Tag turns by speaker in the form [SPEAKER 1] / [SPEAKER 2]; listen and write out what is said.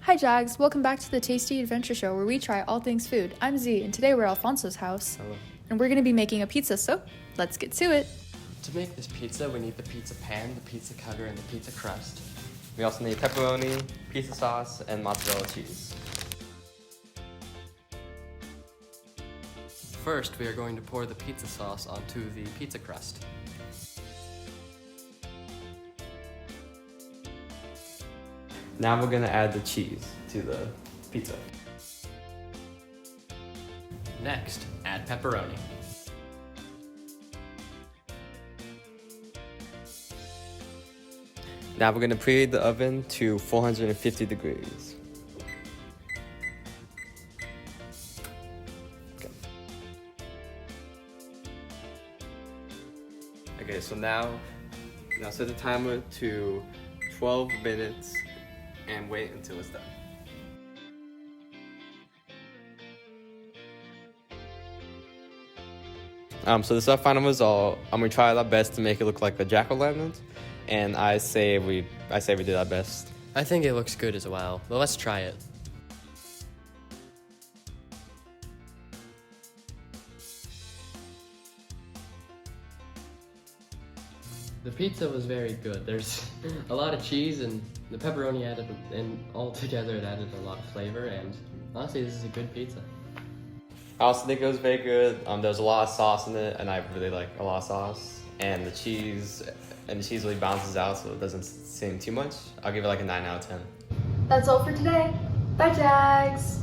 [SPEAKER 1] Hi Jags, welcome back to the Tasty Adventure Show where we try all things food. I'm Z and today we're at Alfonso's house.
[SPEAKER 2] Hello.
[SPEAKER 1] And we're going to be making a pizza, so let's get to it.
[SPEAKER 2] To make this pizza, we need the pizza pan, the pizza cutter, and the pizza crust.
[SPEAKER 3] We also need pepperoni, pizza sauce, and mozzarella cheese.
[SPEAKER 2] First, we are going to pour the pizza sauce onto the pizza crust.
[SPEAKER 3] Now we're gonna add the cheese to the pizza.
[SPEAKER 2] Next, add pepperoni.
[SPEAKER 3] Now we're gonna preheat the oven to 450 degrees. Okay, so now set the timer to 12 minutes and wait until it's done. So this is our final result. We tried our best to make it look like a jack-o'-lantern, and I say we did our best.
[SPEAKER 2] I think it looks good as well, but let's try it. The pizza was very good. There's a lot of cheese and the pepperoni added, and all together it added a lot of flavor, and honestly this is a good pizza.
[SPEAKER 3] I also think it was very good. There's a lot of sauce in it, and I really like a lot of sauce. And the cheese really balances out, so it doesn't seem too much. I'll give it like a 9 out of 10.
[SPEAKER 1] That's all for today. Bye Jags!